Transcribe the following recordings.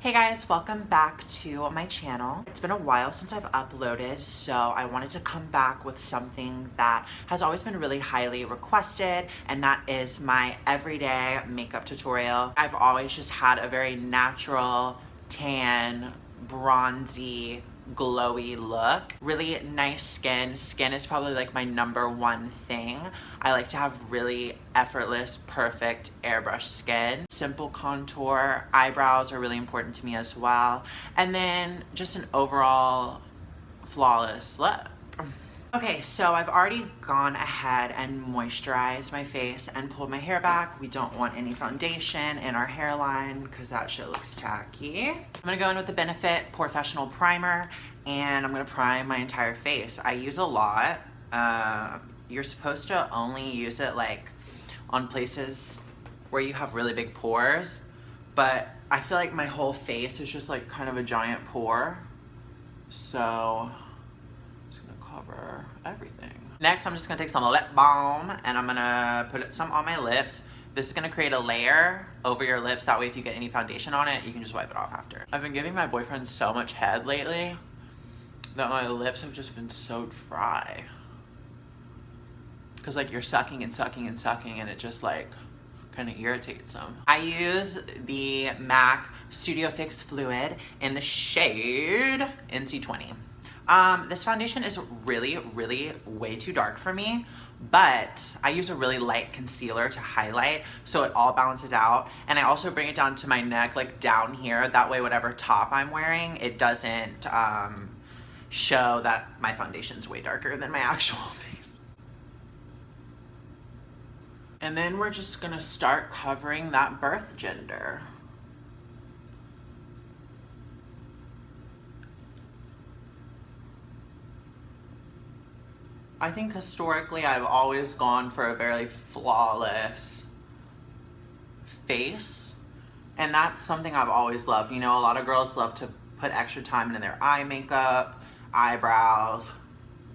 Hey guys, welcome back to my channel. It's been a while since I've uploaded, so I wanted to come back with something that has always been really highly requested, and that is my everyday makeup tutorial. I've always just had a very natural, tan, bronzy, glowy look. Really nice skin. Skin is probably like my #1 thing. I like to have really effortless, perfect airbrush skin. Simple contour, eyebrows are really important to me as well. And then just an overall flawless look. Okay, so I've already gone ahead and moisturized my face and pulled my hair back. We don't want any foundation in our hairline because that shit looks tacky. I'm gonna go in with the Benefit Professional Primer and I'm gonna prime my entire face. I use a lot. You're supposed to only use it like on places where you have really big pores, but I feel like my whole face is just like kind of a giant pore. So cover everything. Next, I'm just gonna take some lip balm and I'm gonna put some on my lips. This is gonna create a layer over your lips. That way, if you get any foundation on it, you can just wipe it off after. I've been giving my boyfriend so much head lately that my lips have just been so dry. Cause like you're sucking and sucking and sucking and it just like kind of irritates them. I use the MAC Studio Fix Fluid in the shade NC20. This foundation is really way too dark for me, but I use a really light concealer to highlight so it all balances out. And I also bring it down to my neck, like down here. That way whatever top I'm wearing, it doesn't show that my foundation's way darker than my actual face. And then we're just gonna start covering that birth gender. I think historically I've always gone for a very flawless face, and that's something I've always loved. You know, a lot of girls love to put extra time into their eye makeup, eyebrows,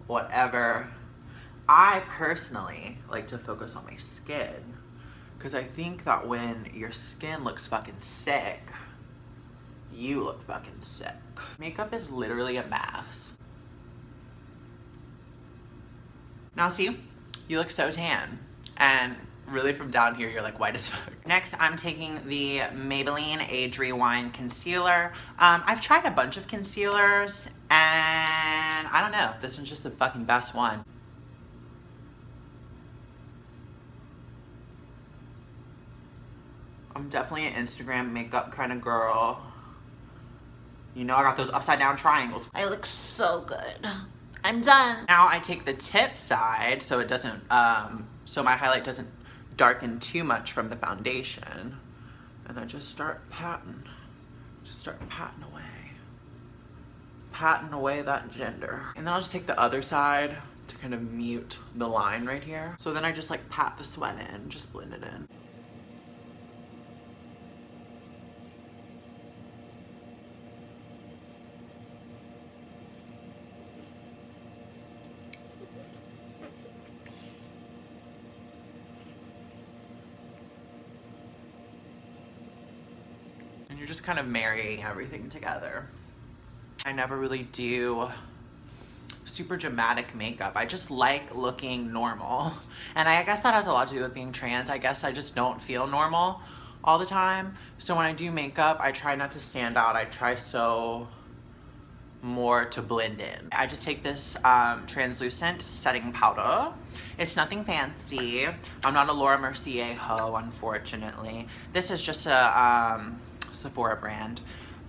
whatever. I personally like to focus on my skin because I think that when your skin looks fucking sick, you look fucking sick. Makeup is literally a mask. Now see, you look so tan, and really from down here, you're like white as fuck. Next, I'm taking the Maybelline Age Rewind Concealer. I've tried a bunch of concealers, and I don't know, this one's just the fucking best one. I'm definitely an Instagram makeup kind of girl. You know I got those upside down triangles. I look so good. I'm done. Now I take the tip side so it doesn't, so my highlight doesn't darken too much from the foundation. And I just start patting. Just start patting away. Patting away that gender. And then I'll just take the other side to kind of mute the line right here. So then I just like pat the sweat in, just blend it in. And you're just kind of marrying everything together. I never really do super dramatic makeup. I just like looking normal. And I guess that has a lot to do with being trans. I guess I just don't feel normal all the time. So when I do makeup, I try not to stand out. I try so more to blend in. I just take this translucent setting powder. It's nothing fancy. I'm not a Laura Mercier hoe, unfortunately. This is just a Sephora brand,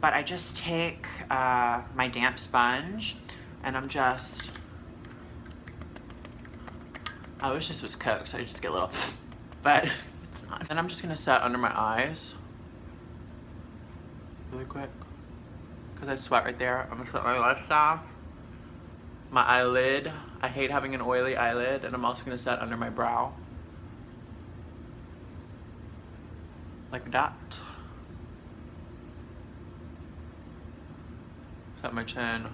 but I just take my damp sponge and I'm just, I wish this was Coke so I just get a little, but it's not. Then I'm just gonna set under my eyes really quick because I sweat right there. I'm gonna set my lash down, my eyelid. I hate having an oily eyelid, and I'm also gonna set under my brow like that. Set my chin.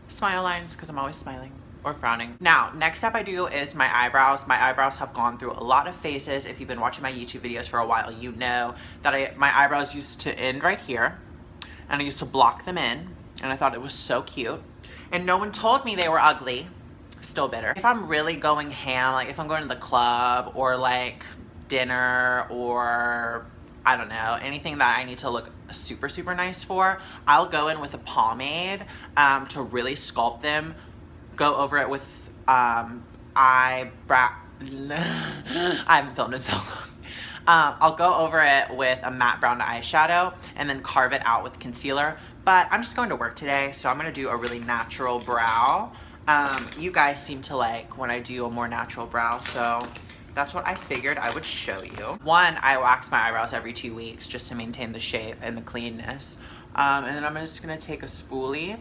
Smile lines, because I'm always smiling. or frowning. Now, next step I do is my eyebrows. My eyebrows have gone through a lot of phases. If you've been watching my YouTube videos for a while, you know that my eyebrows used to end right here, and I used to block them in, and I thought it was so cute. And no one told me they were ugly. Still bitter. If I'm really going ham, like if I'm going to the club or like dinner or I don't know, anything that I need to look super, super nice for, I'll go in with a pomade to really sculpt them. Go over it with eyebrow. I haven't filmed in so long. I'll go over it with a matte brown eyeshadow and then carve it out with concealer. But I'm just going to work today, so I'm going to do a really natural brow. You guys seem to like when I do a more natural brow, so that's what I figured I would show you. One, I wax my eyebrows every 2 weeks just to maintain the shape and the cleanness. And then I'm just going to take a spoolie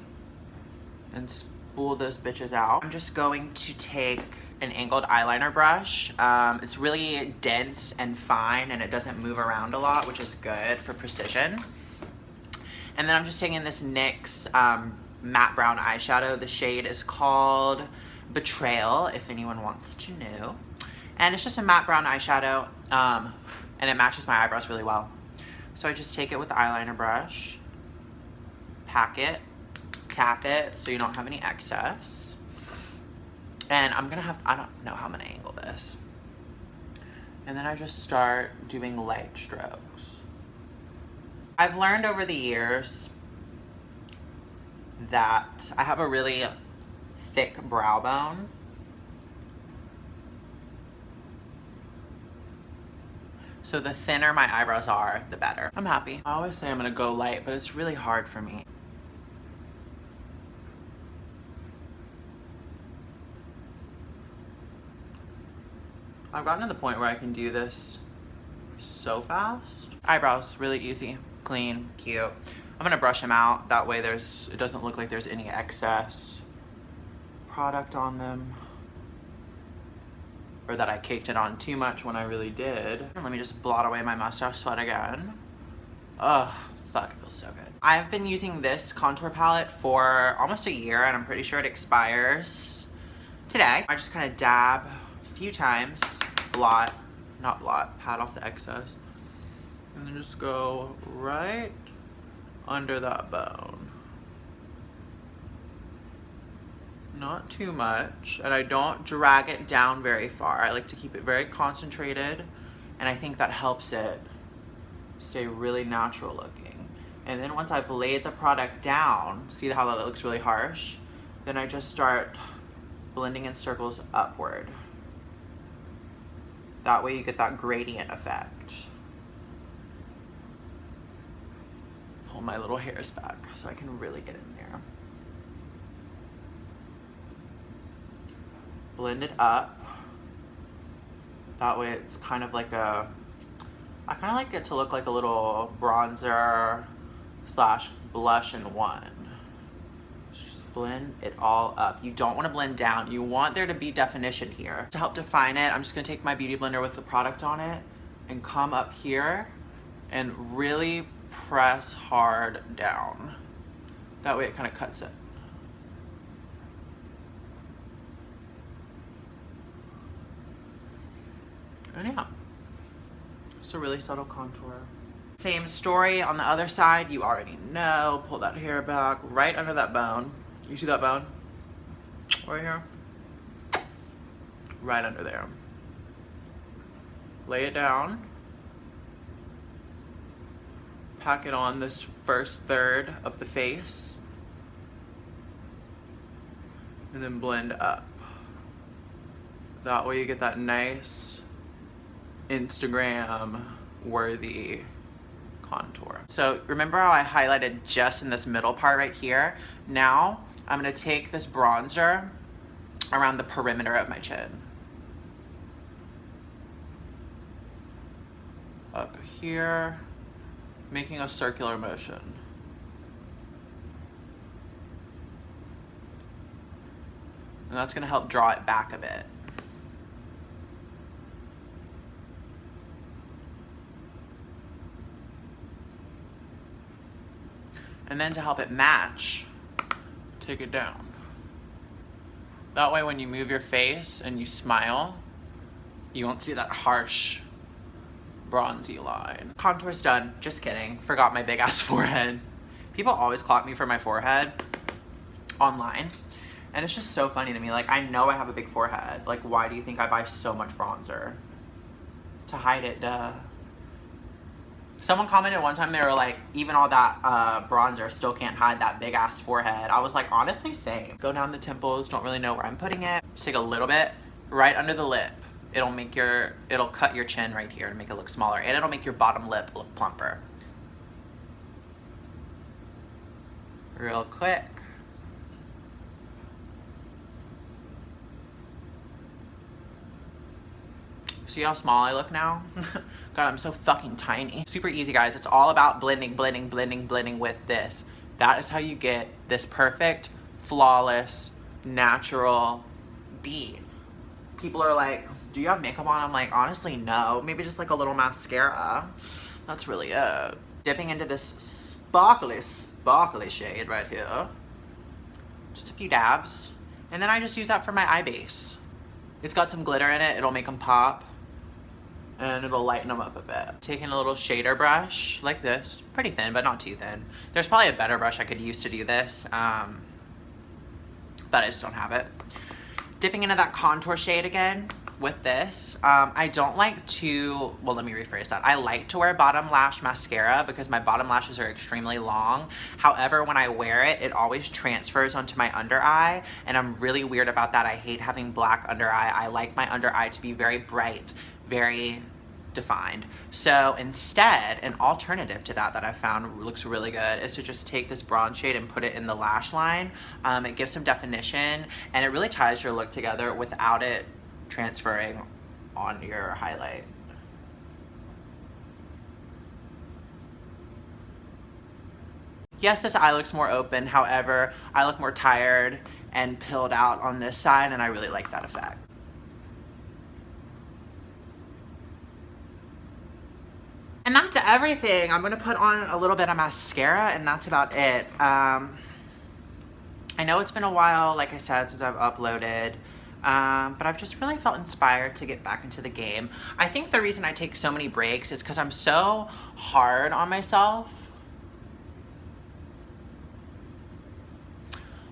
and spool those bitches out. I'm just going to take an angled eyeliner brush. It's really dense and fine and it doesn't move around a lot, which is good for precision. And then I'm just taking this NYX matte brown eyeshadow. The shade is called Betrayal, if anyone wants to know. And it's just a matte brown eyeshadow, and it matches my eyebrows really well. So I just take it with the eyeliner brush, pack it, tap it so you don't have any excess. And I don't know how I'm gonna angle this. And then I just start doing light strokes. I've learned over the years that I have a really thick brow bone. So the thinner my eyebrows are, the better. I'm happy. I always say I'm gonna go light, but it's really hard for me. I've gotten to the point where I can do this so fast. Eyebrows, really easy, clean, cute. I'm gonna brush them out. That way it doesn't look like there's any excess product on them. Or that I caked it on too much when I really did. Let me just blot away my mustache sweat again. Ugh, fuck, it feels so good. I've been using this contour palette for almost a year and I'm pretty sure it expires today. I just kind of dab a few times, pat off the excess. And then just go right under that bone. Not too much, and I don't drag it down very far. I like to keep it very concentrated, and I think that helps it stay really natural looking. And then once I've laid the product down, see how that looks really harsh? Then I just start blending in circles upward. That way you get that gradient effect. Pull my little hairs back so I can really get in there. Blend it up. That way it's kind of like I kind of like it to look like a little bronzer slash blush in one. Just blend it all up. You don't want to blend down. You want there to be definition here. To help define it, I'm just going to take my beauty blender with the product on it and come up here and really press hard down. That way it kind of cuts it. And yeah, just a really subtle contour. Same story on the other side. You already know. Pull that hair back right under that bone. You see that bone? Right here? Right under there. Lay it down. Pack it on this first third of the face. And then blend up. That way you get that nice Instagram worthy contour. So remember how I highlighted just in this middle part right here? Now I'm gonna take this bronzer around the perimeter of my chin. Up here, making a circular motion. And that's gonna help draw it back a bit. And then to help it match, take it down. That way when you move your face and you smile, you won't see that harsh bronzy line. Contour's done. Just kidding. Forgot my big ass forehead. People always clock me for my forehead online. And it's just so funny to me. Like, I know I have a big forehead. Like, why do you think I buy so much bronzer? To hide it, duh. Someone commented one time, they were like, even all that bronzer still can't hide that big ass forehead. I was like, honestly, same. Go down the temples, don't really know where I'm putting it. Just take a little bit right under the lip. It'll cut your chin right here to make it look smaller, and it'll make your bottom lip look plumper. Real quick. See how small I look now? God, I'm so fucking tiny. Super easy, guys. It's all about blending, blending, blending, blending with this. That is how you get this perfect, flawless, natural bead. People are like, do you have makeup on? I'm like, honestly, no. Maybe just like a little mascara. That's really it. Dipping into this sparkly, sparkly shade right here. Just a few dabs. And then I just use that for my eye base. It's got some glitter in it. It'll make them pop. And it'll lighten them up a bit. Taking a little shader brush like this. Pretty thin, but not too thin. There's probably a better brush I could use to do this. But I just don't have it. Dipping into that contour shade again with this. I don't like to, well, let me rephrase that. I like to wear bottom lash mascara because my bottom lashes are extremely long. However, when I wear it, it always transfers onto my under eye, and I'm really weird about that. I hate having black under eye. I like my under eye to be very bright, very defined. So instead, an alternative to that I found looks really good is to just take this bronze shade and put it in the lash line. It gives some definition, and it really ties your look together without it transferring on your highlight. Yes, this eye looks more open. However, I look more tired and pilled out on this side, and I really like that effect. And that's everything. I'm gonna put on a little bit of mascara, and that's about it. I know it's been a while, like I said, since I've uploaded, but I've just really felt inspired to get back into the game. I think the reason I take so many breaks is because I'm so hard on myself.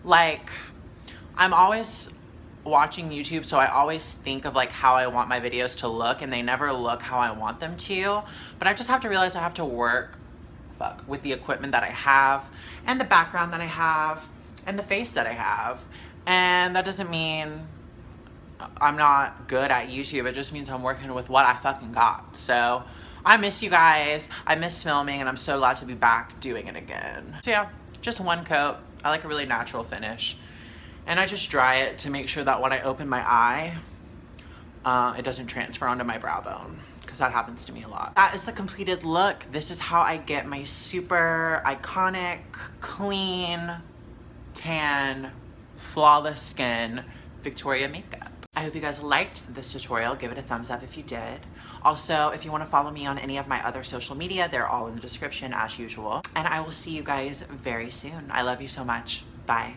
Like, I'm always watching YouTube, so I always think of like how I want my videos to look, and they never look how I want them to. But I just have to realize I have to work with the equipment that I have, and the background that I have, and the face that I have. And that doesn't mean I'm not good at YouTube. It just means I'm working with what I fucking got. So I miss you guys. I miss filming, and I'm so glad to be back doing it again. So yeah, just one coat. I like a really natural finish. And I just dry it to make sure that when I open my eye, it doesn't transfer onto my brow bone, because that happens to me a lot. That is the completed look. This is how I get my super iconic, clean, tan, flawless skin Victoria makeup. I hope you guys liked this tutorial. Give it a thumbs up if you did. Also, if you want to follow me on any of my other social media, they're all in the description as usual. And I will see you guys very soon. I love you so much. Bye.